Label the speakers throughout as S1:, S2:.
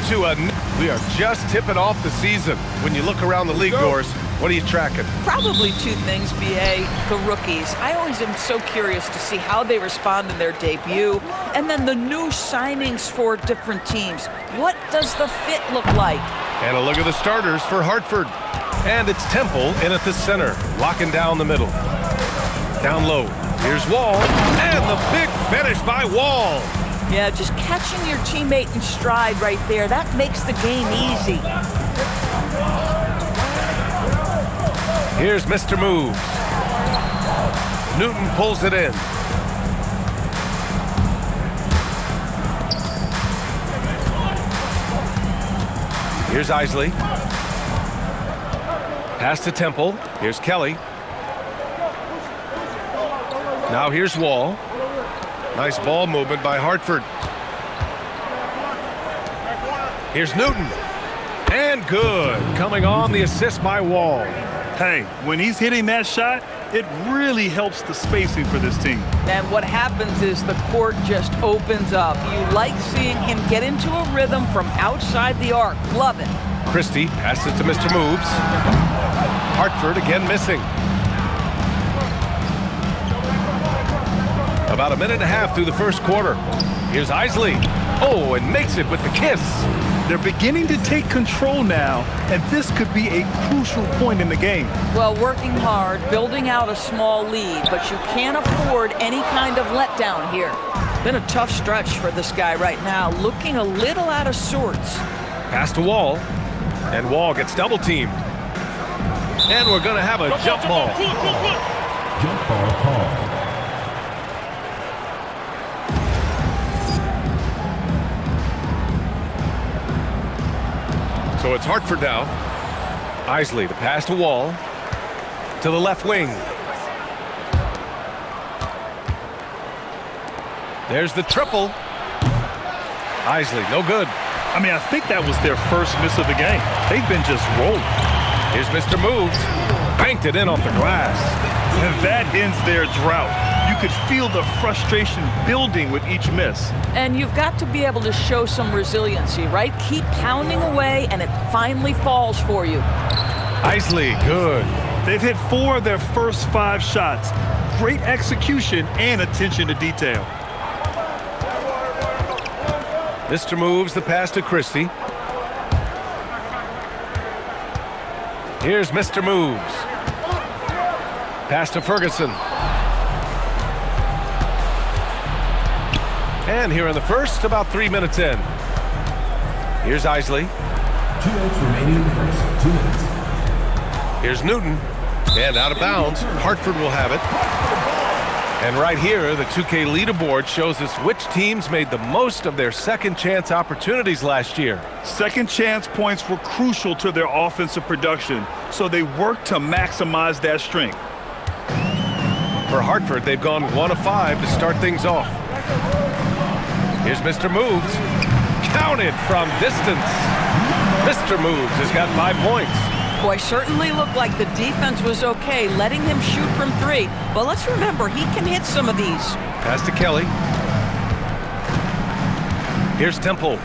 S1: to a... We are just tipping off the season. When you look around the league doors, what are you tracking?
S2: Probably two things, B.A. The rookies. I always am so curious to see how they respond in their debut. And then the new signings for different teams. What does the fit look like?
S1: And a look at the starters for Hartford. And it's Temple in at the center, locking down the middle. Down low, here's Wall, and the big finish by Wall.
S2: Yeah, just catching your teammate in stride right there, that makes the game easy.
S1: Here's Mr. Moves. Newton pulls it in. Here's Isley. Pass to Temple. Here's Kelly. Now here's Wall. Nice ball movement by Hartford. Here's Newton. And good. Coming on the assist by Wall.
S3: Hey, when he's hitting that shot, it really helps the spacing for this team.
S2: And what happens is the court just opens up. You like seeing him get into a rhythm from outside the arc. Love it.
S1: Christie passes to Mr. Moves. Hartford again missing. About a minute and a half through the first quarter. Here's Isley. Oh, and makes it with the kiss.
S3: They're beginning to take control now, and this could be a crucial point in the game.
S2: Well, working hard, building out a small lead, but you can't afford any kind of letdown here. Been a tough stretch for this guy right now, looking a little out of sorts.
S1: Pass to Wall, and Wall gets double teamed. And we're going to have a jump ball.
S4: Jump ball call.
S1: So it's Hartford now. Isley, the pass to Wall. To the left wing. There's the triple. Isley, no good.
S3: I mean, I think that was their first miss of the game. They've been just rolling.
S1: Here's Mr. Moves. Banked it in off the glass.
S3: And that ends their drought. You could feel the frustration building with each miss.
S2: And you've got to be able to show some resiliency, right? Keep pounding away, and it finally falls for you.
S1: Isley, good.
S3: They've hit 4 of their first 5 shots. Great execution and attention to detail.
S1: Mr. Moves, the pass to Christie. Here's Mr. Moves. Pass to Ferguson. And here in the first, about 3 minutes in. Here's Isley.
S4: 2 minutes remaining in the first. 2 minutes.
S1: Here's Newton. And out of bounds. Hartford will have it. And right here, the 2K leaderboard shows us which teams made the most of their second chance opportunities last year.
S3: Second chance points were crucial to their offensive production, so they worked to maximize that strength.
S1: For Hartford, they've gone 1 of 5 to start things off. Here's Mr. Moves. Counted from distance. Mr. Moves has got 5 points.
S2: Boy, certainly looked like the defense was okay, letting him shoot from 3. But let's remember, he can hit some of these.
S1: Pass to Kelly. Here's Temple.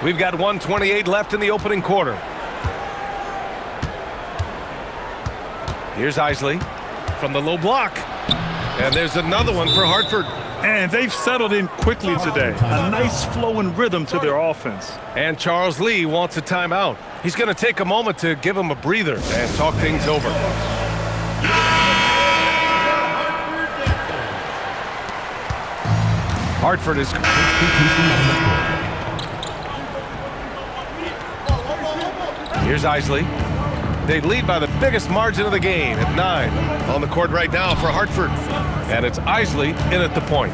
S1: We've got 1:28 left in the opening quarter. Here's Isley from the low block. And there's another one for Hartford.
S3: And they've settled in quickly today. A nice flow and rhythm to their offense.
S1: And Charles Lee wants a timeout. He's going to take a moment to give him a breather and talk things over. Hartford is... Here's Isley. They lead by the biggest margin of the game at 9. On the court right now for Hartford. And it's Isley in at the point.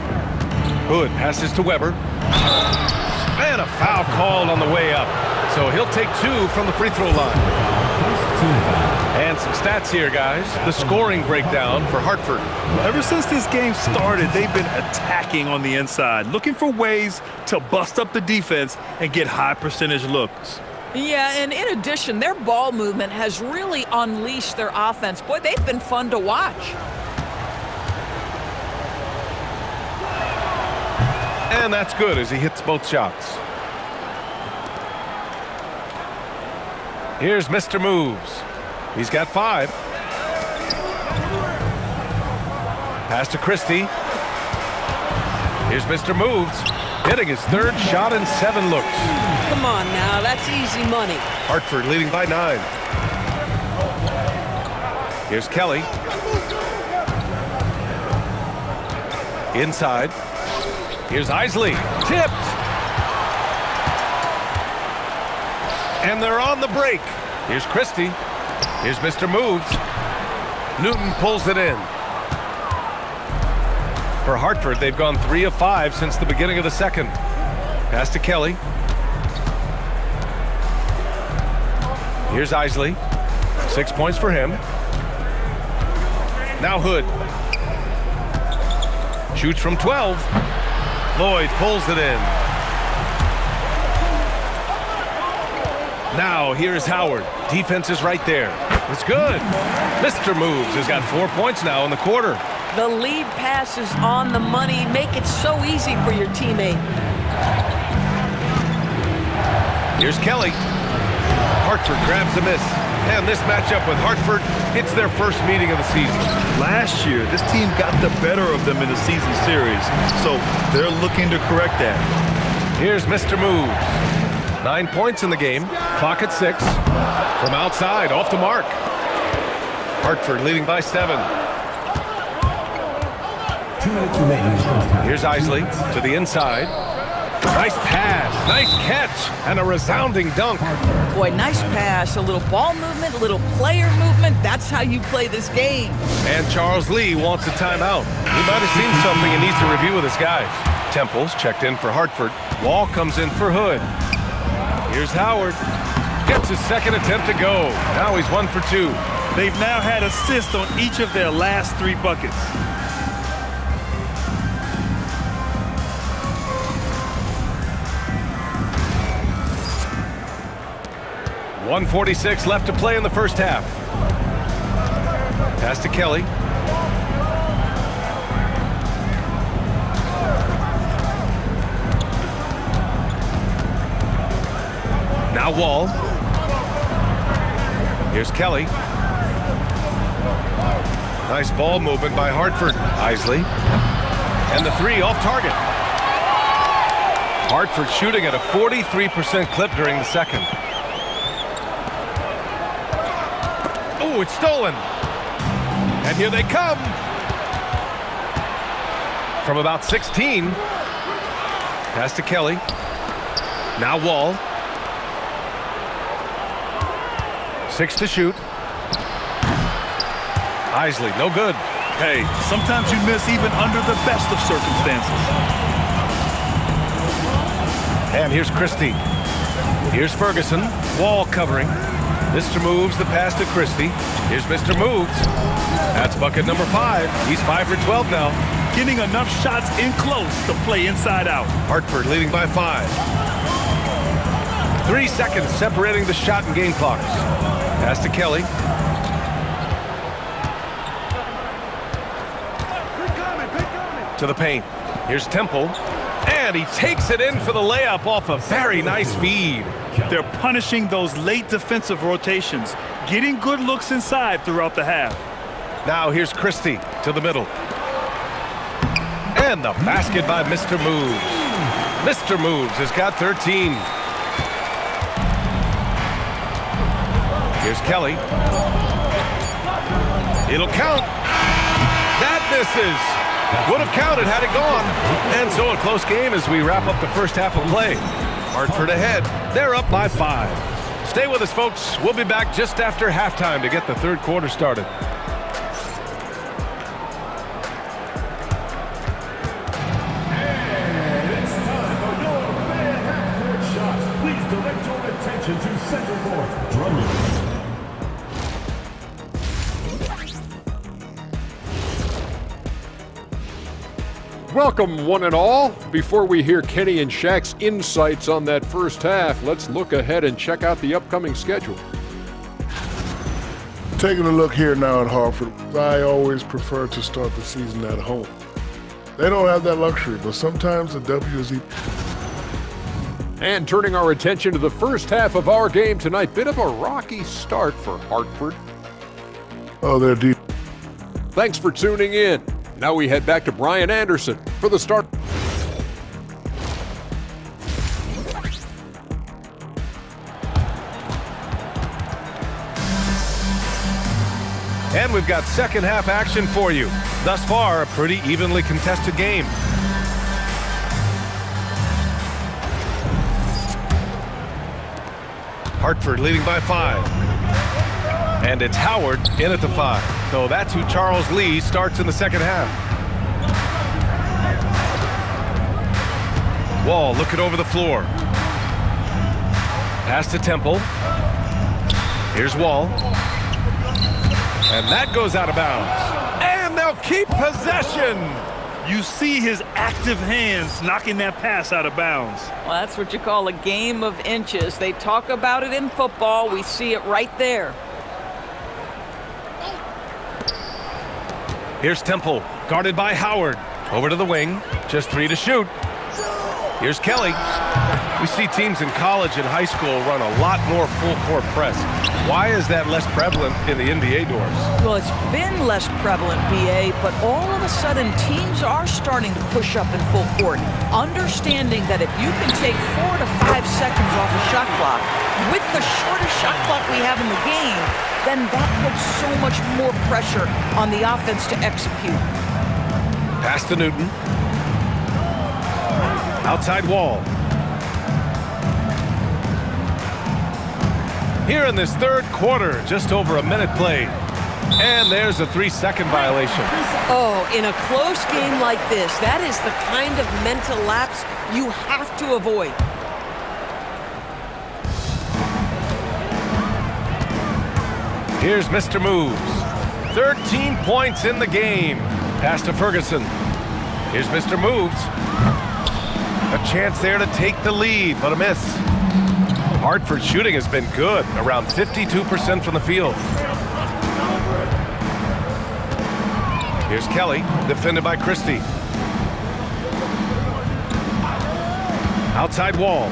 S1: Hood passes to Weber. And a foul called on the way up. So he'll take 2 from the free throw line. And some stats here, guys. The scoring breakdown for Hartford.
S3: Ever since this game started, they've been attacking on the inside, looking for ways to bust up the defense and get high percentage looks.
S2: Yeah, and in addition, their ball movement has really unleashed their offense. Boy, they've been fun to watch.
S1: And that's good as he hits both shots. Here's Mr. Moves. He's got 5. Pass to Christie. Here's Mr. Moves, hitting his 3rd shot in 7 looks.
S5: Come on now, that's easy money.
S1: Hartford leading by 9. Here's Kelly. Inside. Here's Isley. Tipped. And they're on the break. Here's Christie. Here's Mr. Moves. Newton pulls it in. For Hartford, they've gone 3 of 5 since the beginning of the second. Pass to Kelly. Here's Isley. 6 points for him. Now Hood. Shoots from 12. Lloyd pulls it in. Now here's Howard. Defense is right there. It's good. Mr. Moves has got 4 points now in the quarter.
S5: The lead pass is on the money. Make it so easy for your teammate.
S1: Here's Kelly. Hartford grabs a miss. And this matchup with Hartford, it's their first meeting of the season.
S3: Last year, this team got the better of them in the season series, so they're looking to correct that.
S1: Here's Mr. Moves. 9 points in the game. Clock at 6. From outside, off the mark. Hartford leading by 7.
S4: 2 minutes remaining in the first half.
S1: Here's Isley to the inside. Nice pass, nice catch, and a resounding dunk.
S2: Boy, nice pass, a little ball movement, a little player movement. That's how you play this game.
S1: And Charles Lee wants a timeout. He might have seen something and needs to review with his guys. Temples checked in for Hartford. Wall comes in for Hood. Here's Howard. Gets his second attempt to go. Now he's 1 for 2.
S3: They've now had assists on each of their last 3 buckets.
S1: 1:46 left to play in the first half. Pass to Kelly. Now Wall. Here's Kelly. Nice ball movement by Hartford. Isley. And the 3 off target. Hartford shooting at a 43% clip during the second. Oh, it's stolen. And here they come. From about 16. Pass to Kelly. Now Wall. 6 to shoot. Isley, no good.
S3: Hey, sometimes you miss even under the best of circumstances.
S1: And here's Christie. Here's Ferguson. Wall covering. Mr. Moves the pass to Christie. Here's Mr. Moves. That's bucket number 5. He's 5 for 12 now.
S3: Getting enough shots in close to play inside out.
S1: Hartford leading by 5. 3 seconds separating the shot and game clocks. Pass to Kelly. To the paint. Here's Temple. And he takes it in for the layup off a very nice feed.
S3: They're punishing those late defensive rotations, getting good looks inside throughout the half.
S1: Now here's Christie to the middle. And the basket by Mr. Moves. Mr. Moves has got 13. Here's Kelly. It'll count. That misses. Would have counted had it gone. And so a close game as we wrap up the first half of play. Hartford ahead. They're up by 5. Stay with us, folks. We'll be back just after halftime to get the third quarter started.
S4: And it's time for your fan half-court shot. Please direct your attention to center court. Drum roll.
S6: Welcome, one and all. Before we hear Kenny and Shaq's insights on that first half, let's look ahead and check out the upcoming schedule.
S7: Taking a look here now at Hartford, I always prefer to start the season at home. They don't have that luxury, but sometimes the W is equal.
S6: And turning our attention to the first half of our game tonight, bit of a rocky start for Hartford.
S7: Oh, they're deep.
S6: Thanks for tuning in. Now we head back to Brian Anderson for the start.
S1: And we've got second half action for you. Thus far, a pretty evenly contested game. Hartford leading by 5. And it's Howard in at the 5. So that's who Charles Lee starts in the second half. Wall looking over the floor. Pass to Temple. Here's Wall. And that goes out of bounds. And they'll keep possession.
S3: You see his active hands knocking that pass out of bounds.
S2: Well, that's what you call a game of inches. They talk about it in football. We see it right there.
S1: Here's Temple, guarded by Howard. Over to the wing, just 3 to shoot. Here's Kelly. We see teams in college and high school run a lot more full-court press. Why is that less prevalent in the NBA doors?
S2: Well, it's been less prevalent, BA, but all of a sudden teams are starting to push up in full court, understanding that if you can take 4 to 5 seconds off a shot clock, with the shortest shot clock we have in the game, then that puts so much more pressure on the offense to execute.
S1: Pass to Newton. Outside Wall. Here in this third quarter, just over a minute played. And there's a 3-second violation.
S5: Oh, in a close game like this, that is the kind of mental lapse you have to avoid.
S1: Here's Mr. Moves. 13 points in the game. Pass to Ferguson. Here's Mr. Moves. A chance there to take the lead, but a miss. Hartford shooting has been good, around 52% from the field. Here's Kelly, defended by Christie. Outside Wall.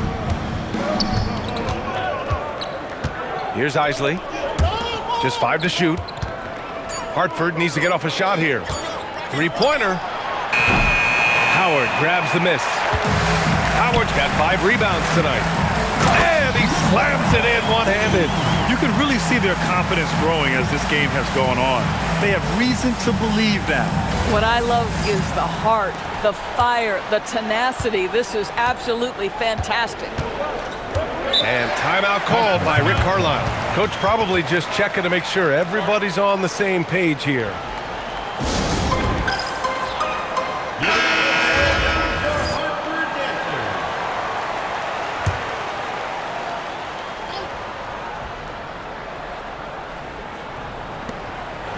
S1: Here's Isley. Just 5 to shoot. Hartford needs to get off a shot here. 3-pointer. Howard grabs the miss. Howard's got 5 rebounds tonight. And he slams it in one-handed.
S3: You can really see their confidence growing as this game has gone on. They have reason to believe that.
S2: What I love is the heart, the fire, the tenacity. This is absolutely fantastic.
S1: And timeout called by Rick Carlisle. Coach probably just checking to make sure everybody's on the same page here.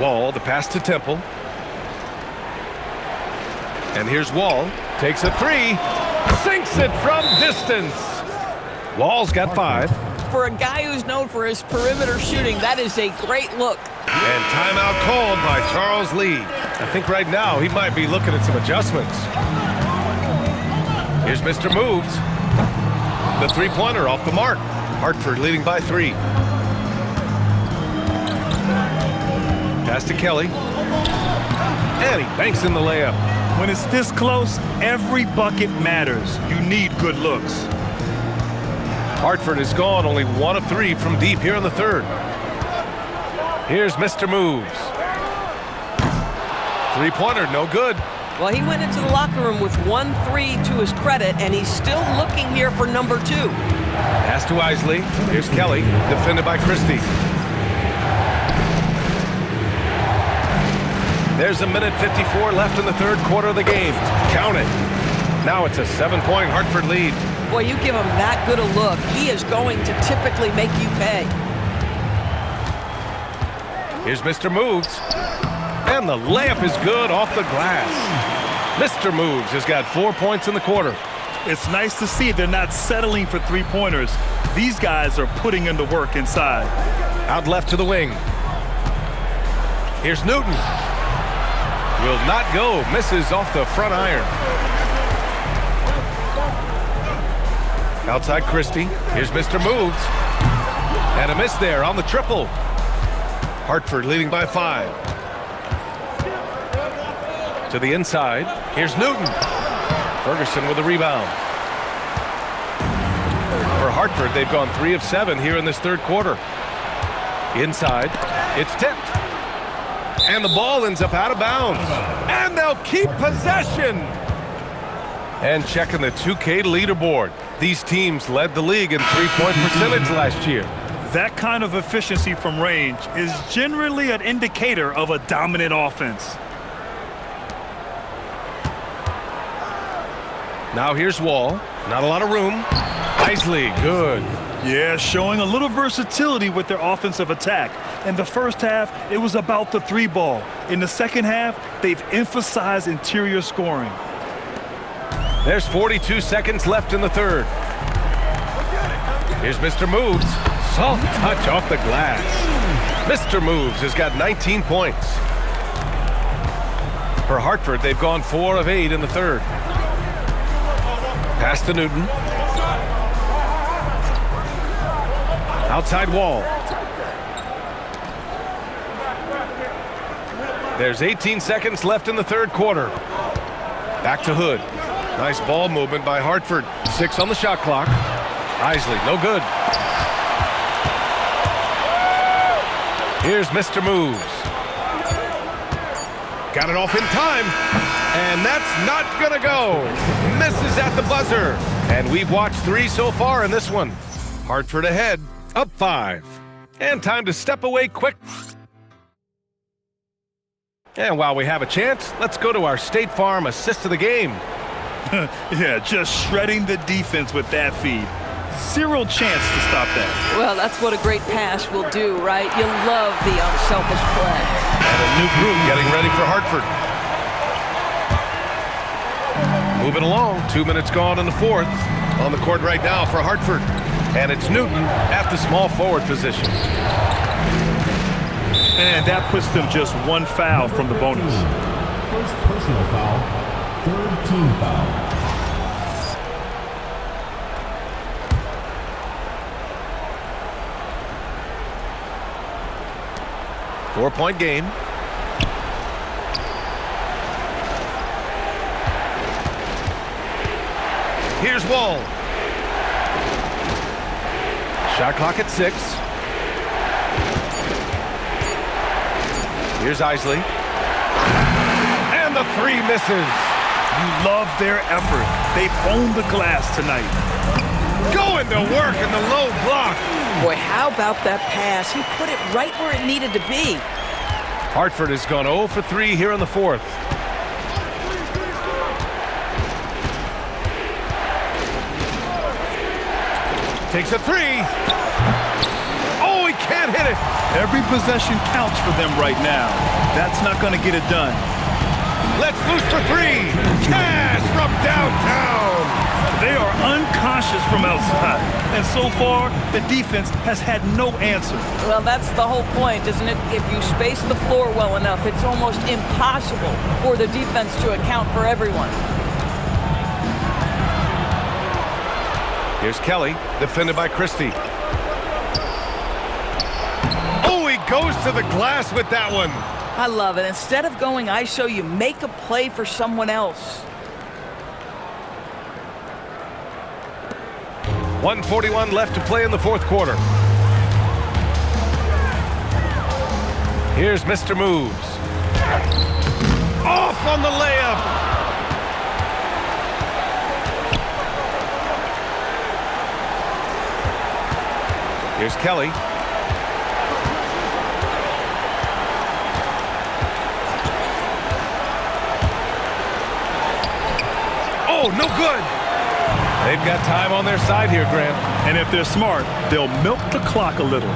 S1: Wall, the pass to Temple. And here's Wall. Takes a 3. Sinks it from distance. Wall's got 5.
S2: For a guy who's known for his perimeter shooting, that is a great look.
S1: And timeout called by Charles Lee. I think right now he might be looking at some adjustments. Here's Mr. Moves. The 3-pointer off the mark. Hartford leading by 3. Pass to Kelly. And he banks in the layup.
S3: When it's this close, every bucket matters. You need good looks.
S1: Hartford has gone only 1 of 3 from deep here in the third. Here's Mr. Moves. 3-pointer, no good.
S5: Well, he went into the locker room with 1-3 to his credit, and he's still looking here for number 2.
S1: Pass to Isley. Here's Kelly, defended by Christie. There's a minute 54 left in the third quarter of the game. Count it. Now it's a 7-point Hartford lead.
S2: Boy, you give him that good a look, he is going to typically make you pay.
S1: Here's Mr. Moves. And the layup is good off the glass. Mr. Moves has got 4 points in the quarter.
S3: It's nice to see they're not settling for 3-pointers. These guys are putting in the work inside.
S1: Out left to the wing. Here's Newton. will not go. Misses off the front iron. Outside Christie. Here's Mr. Moves. And a miss there on the triple. Hartford leading by 5. To the inside. Here's Newton. Ferguson with the rebound. For Hartford, they've gone 3 of 7 here in this third quarter. Inside. It's tipped. And the ball ends up out of bounds. And they'll keep possession. And checking the 2K leaderboard. These teams led the league in three-point percentage last year.
S3: That kind of efficiency from range is generally an indicator of a dominant offense.
S1: Now here's Wall. Not a lot of room. Isley, good.
S3: Yeah, showing a little versatility with their offensive attack. In the first half, it was about the 3-ball. In the second half, they've emphasized interior scoring.
S1: There's 42 seconds left in the third. Here's Mr. Moves. Soft touch off the glass. Mr. Moves has got 19 points. For Hartford, they've gone 4 of 8 in the third. Pass to Newton. Outside Wall. There's 18 seconds left in the third quarter. Back to Hood. Nice ball movement by Hartford. 6 on the shot clock. Isley, no good. Here's Mr. Moves. Got it off in time. And that's not gonna go. Misses at the buzzer. And we've watched 3 so far in this one. Hartford ahead, up 5. And time to step away quick. And while we have a chance, let's go to our State Farm assist of the game.
S3: Yeah, just shredding the defense with that feed. 0 chance to stop that.
S2: Well, that's what a great pass will do, right? You love the unselfish play.
S1: And a new group getting ready for Hartford. Moving along, 2 minutes gone in the fourth. On the court right now for Hartford. And it's Newton at the small forward position.
S3: And that puts them just 1 foul from the bonus.
S4: First personal foul, third team foul.
S1: Four-point game. Here's Wall. Shot clock at 6. Here's Isley. And the 3 misses.
S3: You love their effort. They've owned the glass tonight.
S1: Going to work in the low block.
S2: Boy, how about that pass? He put it right where it needed to be.
S1: Hartford has gone 0 for 3 here in the fourth. Takes a 3. Oh, he can't hit it.
S3: Every possession counts for them right now. That's not going to get it done.
S1: Let's loose for 3. Cash from downtown.
S3: They are unconscious from outside. And so far, the defense has had no answer.
S2: Well, that's the whole point, isn't it? If you space the floor well enough, it's almost impossible for the defense to account for everyone.
S1: Here's Kelly, defended by Christie. Oh, he goes to the glass with that one.
S2: I love it. Instead of going ISO, you make a play for someone else.
S1: 1:41 left to play in the fourth quarter. Here's Mr. Moves. Off on the layup. Here's Kelly. Oh, no good. They've got time on their side here, Grant.
S3: And if they're smart, they'll milk the clock a little.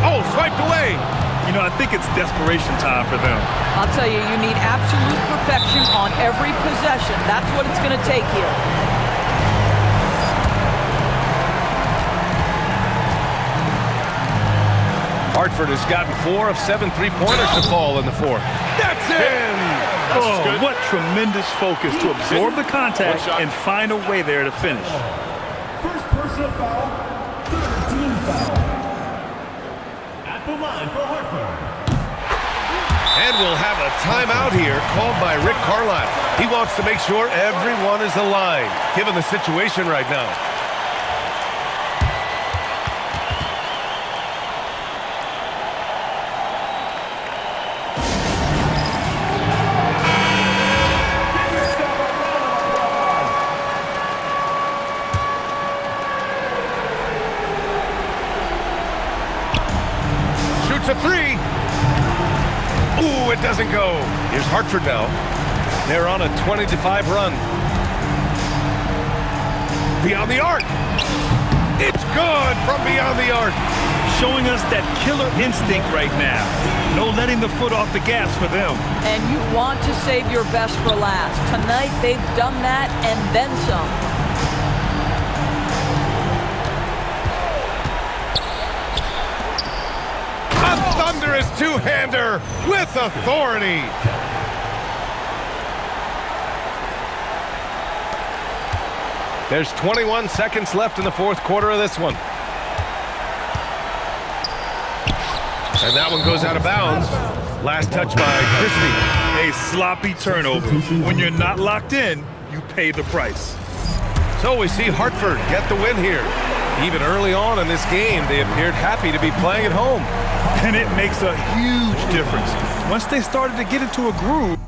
S1: Oh, swiped away.
S3: You know, I think it's desperation time for them.
S2: I'll tell you, you need absolute perfection on every possession. That's what it's going to take here.
S1: Hartford has gotten 4 of 7 three-pointers to fall in the fourth. That's in!
S3: Oh, what tremendous focus to absorb the contact and find a way there to finish.
S4: First personal foul, third team foul. At the line for Hartford.
S1: And we'll have a timeout here called by Rick Carlisle. He wants to make sure everyone is aligned, given the situation right now. Shoots a three. Ooh, it doesn't go. Here's Hartford now. They're on a 20-5 run. Beyond the arc. It's good from beyond the arc.
S3: Showing us that killer instinct right now. No letting the foot off the gas for them.
S2: And you want to save your best for last. Tonight, they've done that and then some.
S1: A thunderous two-hander with authority. There's 21 seconds left in the fourth quarter of this one. And that one goes out of bounds. Last touch by Christie.
S3: A sloppy turnover. When you're not locked in, you pay the price.
S1: So we see Hartford get the win here. Even early on in this game, they appeared happy to be playing at home.
S3: And it makes a huge difference. Once they started to get into a groove,